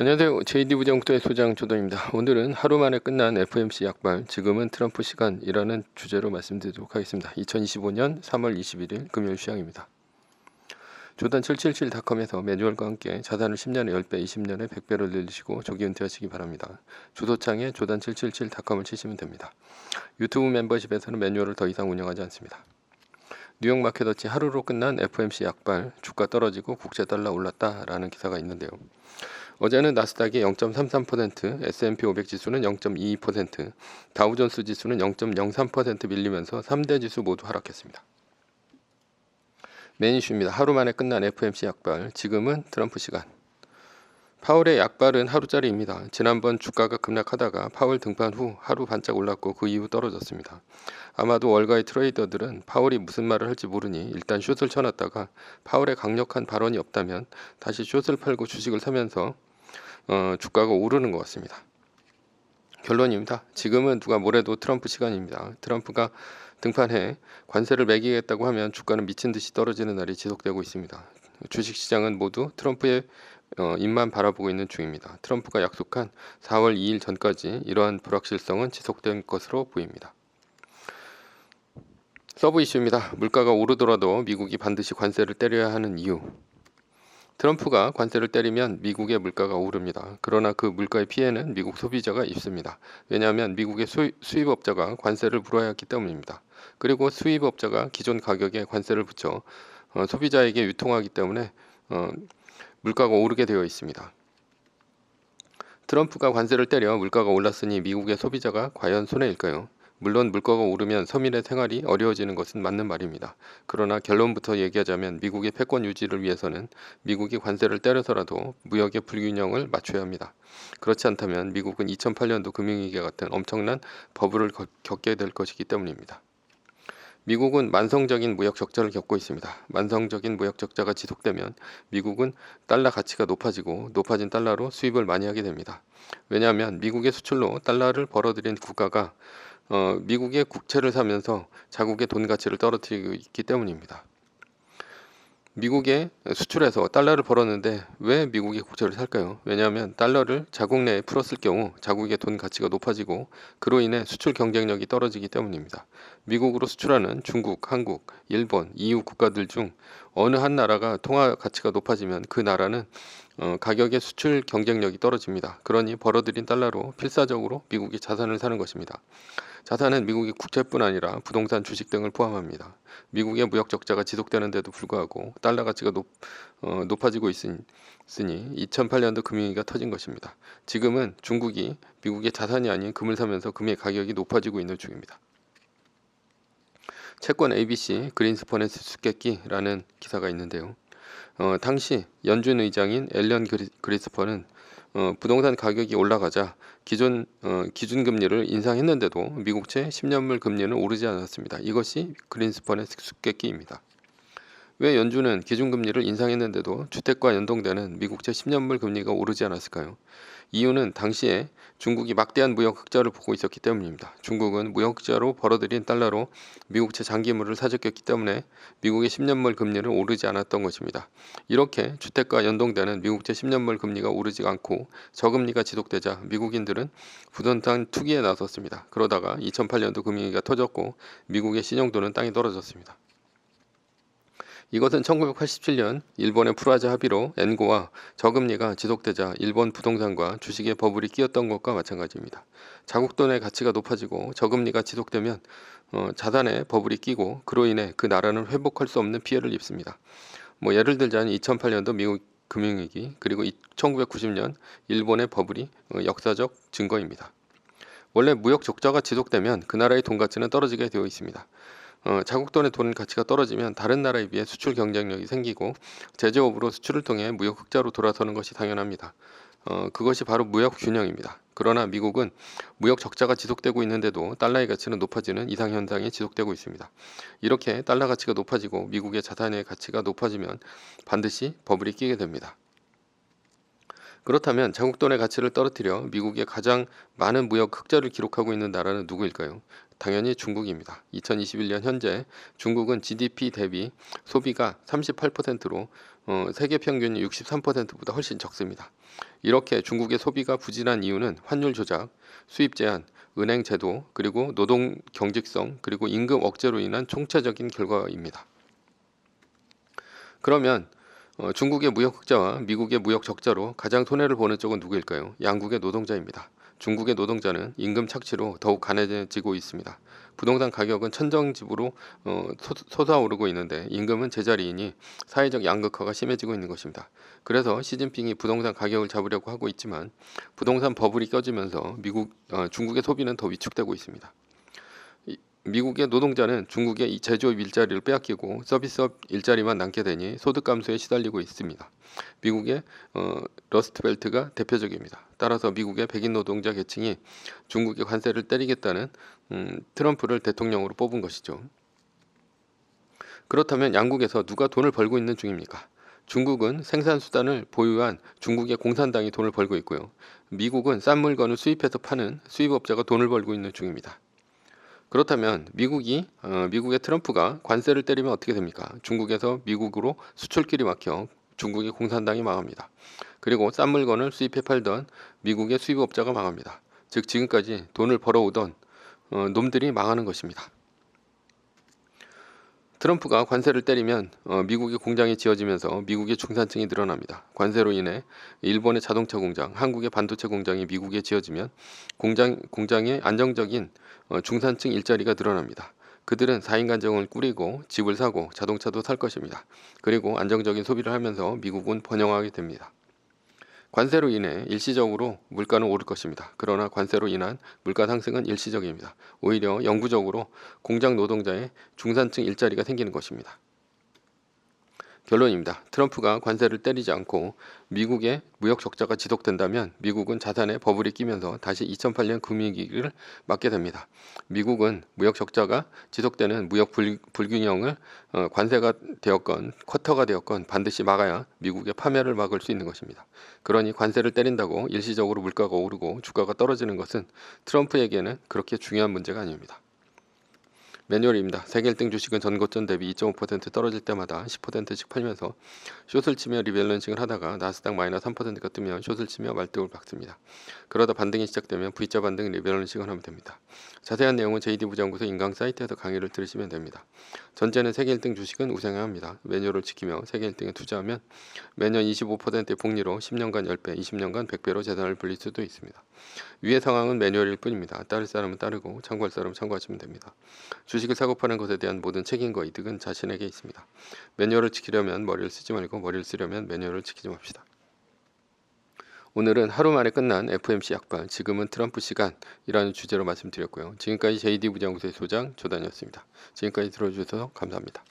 안녕하세요. JD부장부터의 소장 조동입니다. 오늘은 하루 만에 끝난 FOMC 약발, 지금은 트럼프 시간이라는 주제로 말씀드리도록 하겠습니다. 2025년 3월 21일 금요일 시황입니다. 조단 777닷컴에서 매뉴얼과 함께 자산을 10년에 10배, 20년에 100배를 늘리시고 조기 은퇴하시기 바랍니다. 주소창에 조단 777닷컴을 치시면 됩니다. 유튜브 멤버십에서는 매뉴얼을 더 이상 운영하지 않습니다. 뉴욕 마켓워치 하루로 끝난 FOMC 약발, 주가 떨어지고 국제 달러 올랐다라는 기사가 있는데요. 어제는 나스닥이 0.33%, S&P 500 지수는 0.22%, 다우존스 지수는 0.03% 밀리면서 3대 지수 모두 하락했습니다. 메인 이슈입니다. 하루 만에 끝난 FOMC 약발, 지금은 트럼프 시간. 파월의 약발은 하루짜리입니다. 지난번 주가가 급락하다가 파월 등판 후 하루 반짝 올랐고 그 이후 떨어졌습니다. 아마도 월가의 트레이더들은 파월이 무슨 말을 할지 모르니 일단 숏을 쳐놨다가 파월의 강력한 발언이 없다면 다시 숏을 팔고 주식을 사면서 주가가 오르는 것 같습니다. 결론입니다. 지금은 누가 뭐래도 트럼프 시간입니다. 트럼프가 등판해 관세를 매기겠다고 하면 주가는 미친 듯이 떨어지는 날이 지속되고 있습니다. 주식시장은 모두 트럼프의 입만 바라보고 있는 중입니다. 트럼프가 약속한 4월 2일 전까지 이러한 불확실성은 지속될 것으로 보입니다. 서브 이슈입니다. 물가가 오르더라도 미국이 반드시 관세를 때려야 하는 이유. 트럼프가 관세를 때리면 미국의 물가가 오릅니다. 그러나 그 물가의 피해는 미국 소비자가 입습니다. 왜냐하면 미국의 수입업자가 관세를 물어야 했기 때문입니다. 그리고 수입업자가 기존 가격에 관세를 붙여 소비자에게 유통하기 때문에 물가가 오르게 되어 있습니다. 트럼프가 관세를 때려 물가가 올랐으니 미국의 소비자가 과연 손해일까요? 물론 물가가 오르면 서민의 생활이 어려워지는 것은 맞는 말입니다. 그러나 결론부터 얘기하자면 미국의 패권 유지를 위해서는 미국이 관세를 때려서라도 무역의 불균형을 맞춰야 합니다. 그렇지 않다면 미국은 2008년도 금융위기와 같은 엄청난 버블을 겪게 될 것이기 때문입니다. 미국은 만성적인 무역 적자를 겪고 있습니다. 만성적인 무역 적자가 지속되면 미국은 달러 가치가 높아지고 높아진 달러로 수입을 많이 하게 됩니다. 왜냐하면 미국의 수출로 달러를 벌어들인 국가가 미국의 국채를 사면서 자국의 돈 가치를 떨어뜨리고 있기 때문입니다. 미국에 수출해서 달러를 벌었는데 왜 미국의 국채를 살까요? 왜냐하면 달러를 자국 내에 풀었을 경우 자국의 돈 가치가 높아지고 그로 인해 수출 경쟁력이 떨어지기 때문입니다. 미국으로 수출하는 중국, 한국, 일본, EU 국가들 중 어느 한 나라가 통화 가치가 높아지면 그 나라는 가격의 수출 경쟁력이 떨어집니다. 그러니 벌어들인 달러로 필사적으로 미국이 자산을 사는 것입니다. 자산은 미국의 국채뿐 아니라 부동산, 주식 등을 포함합니다. 미국의 무역 적자가 지속되는데도 불구하고 달러 가치가 높아지고 있으니 2008년도 금융위기가 터진 것입니다. 지금은 중국이 미국의 자산이 아닌 금을 사면서 금의 가격이 높아지고 있는 중입니다. 채권 ABC 그린스펀의 수수께끼라는 기사가 있는데요. 당시 연준 의장인 앨런 그리스펀은 부동산 가격이 올라가자 기준금리를 인상했는데도 미국채 10년물 금리는 오르지 않았습니다. 이것이 그린스펀의 수수께끼입니다. 왜 연준은 기준금리를 인상했는데도 주택과 연동되는 미국채 10년물 금리가 오르지 않았을까요? 이유는 당시에 중국이 막대한 무역 흑자를 보고 있었기 때문입니다. 중국은 무역 흑자로 벌어들인 달러로 미국채 장기물을 사재꼈기 때문에 미국의 10년물 금리를 오르지 않았던 것입니다. 이렇게 주택과 연동되는 미국채 10년물 금리가 오르지 않고 저금리가 지속되자 미국인들은 부동산 투기에 나섰습니다. 그러다가 2008년도 금융위기가 터졌고 미국의 신용도는 땅에 떨어졌습니다. 이것은 1987년 일본의 프라자 합의로 엔고와 저금리가 지속되자 일본 부동산과 주식의 버블이 끼었던 것과 마찬가지입니다. 자국 돈의 가치가 높아지고 저금리가 지속되면 자산의 버블이 끼고 그로 인해 그 나라는 회복할 수 없는 피해를 입습니다. 예를 들자면 2008년도 미국 금융위기 그리고 1990년 일본의 버블이 역사적 증거입니다. 원래 무역 적자가 지속되면 그 나라의 돈 가치는 떨어지게 되어 있습니다. 자국 돈의 돈 가치가 떨어지면 다른 나라에 비해 수출 경쟁력이 생기고 제조업으로 수출을 통해 무역 흑자로 돌아서는 것이 당연합니다. 그것이 바로 무역 균형입니다. 그러나 미국은 무역 적자가 지속되고 있는데도 달러의 가치는 높아지는 이상현상이 지속되고 있습니다. 이렇게 달러 가치가 높아지고 미국의 자산의 가치가 높아지면 반드시 버블이 끼게 됩니다. 그렇다면 자국 돈의 가치를 떨어뜨려 미국의 가장 많은 무역 흑자를 기록하고 있는 나라는 누구일까요? 당연히 중국입니다. 2021년 현재 중국은 GDP 대비 소비가 38%로 세계 평균이 63%보다 훨씬 적습니다. 이렇게 중국의 소비가 부진한 이유는 환율 조작, 수입 제한, 은행 제도, 그리고 노동 경직성, 그리고 임금 억제로 인한 총체적인 결과입니다. 그러면 중국의 무역 흑자와 미국의 무역 적자로 가장 손해를 보는 쪽은 누구일까요? 양국의 노동자입니다. 중국의 노동자는 임금 착취로 더욱 가난해지고 있습니다. 부동산 가격은 천정집으로 솟아오르고 있는데 임금은 제자리이니 사회적 양극화가 심해지고 있는 것입니다. 그래서 시진핑이 부동산 가격을 잡으려고 하고 있지만 부동산 버블이 껴지면서 중국의 소비는 더 위축되고 있습니다. 미국의 노동자는 중국의 이 제조업 일자리를 빼앗기고 서비스업 일자리만 남게 되니 소득 감소에 시달리고 있습니다. 미국의 러스트벨트가 대표적입니다. 따라서 미국의 백인 노동자 계층이 중국의 관세를 때리겠다는 트럼프를 대통령으로 뽑은 것이죠. 그렇다면 양국에서 누가 돈을 벌고 있는 중입니까? 중국은 생산수단을 보유한 중국의 공산당이 돈을 벌고 있고요. 미국은 싼 물건을 수입해서 파는 수입업자가 돈을 벌고 있는 중입니다. 그렇다면 미국의 트럼프가 관세를 때리면 어떻게 됩니까? 중국에서 미국으로 수출길이 막혀 중국의 공산당이 망합니다. 그리고 싼 물건을 수입해 팔던 미국의 수입업자가 망합니다. 즉 지금까지 돈을 벌어오던 놈들이 망하는 것입니다. 트럼프가 관세를 때리면 미국의 공장이 지어지면서 미국의 중산층이 늘어납니다. 관세로 인해 일본의 자동차 공장, 한국의 반도체 공장이 미국에 지어지면 공장의 안정적인 중산층 일자리가 늘어납니다. 그들은 4인 가정을 꾸리고 집을 사고 자동차도 살 것입니다. 그리고 안정적인 소비를 하면서 미국은 번영하게 됩니다. 관세로 인해 일시적으로 물가는 오를 것입니다. 그러나 관세로 인한 물가 상승은 일시적입니다. 오히려 영구적으로 공장 노동자의 중산층 일자리가 생기는 것입니다. 결론입니다. 트럼프가 관세를 때리지 않고 미국의 무역 적자가 지속된다면 미국은 자산에 버블이 끼면서 다시 2008년 금융위기를 맞게 됩니다. 미국은 무역 적자가 지속되는 무역 불균형을 관세가 되었건 쿼터가 되었건 반드시 막아야 미국의 파멸을 막을 수 있는 것입니다. 그러니 관세를 때린다고 일시적으로 물가가 오르고 주가가 떨어지는 것은 트럼프에게는 그렇게 중요한 문제가 아닙니다. 매뉴얼입니다. 세계 1등 주식은 전고점 대비 2.5% 떨어질 때마다 10%씩 팔면서 숏을 치며 리밸런싱을 하다가 나스닥 마이너스 3%가 뜨면 숏을 치며 말뚝을 박습니다. 그러다 반등이 시작되면 V자 반등 리밸런싱을 하면 됩니다. 자세한 내용은 JD부장구소 인강 사이트에서 강의를 들으시면 됩니다. 전제는 세계 1등 주식은 우상향 합니다. 매뉴얼을 지키며 세계 1등에 투자하면 매년 25%의 복리로 10년간 10배, 20년간 100배로 재산을 불릴 수도 있습니다. 위의 상황은 매뉴얼일 뿐입니다. 따를 사람은 따르고 참고할 사람은 참고하시면 됩니다. 주식을 사고 파는 것에 대한 모든 책임과 이득은 자신에게 있습니다. 매뉴얼을 지키려면 머리를 쓰지 말고 머리를 쓰려면 매뉴얼을 지키지 맙시다. 오늘은 하루 만에 끝난 FOMC 약발, 지금은 트럼프 시간이라는 주제로 말씀드렸고요. 지금까지 JD부장구소의 소장 조단이었습니다. 지금까지 들어주셔서 감사합니다.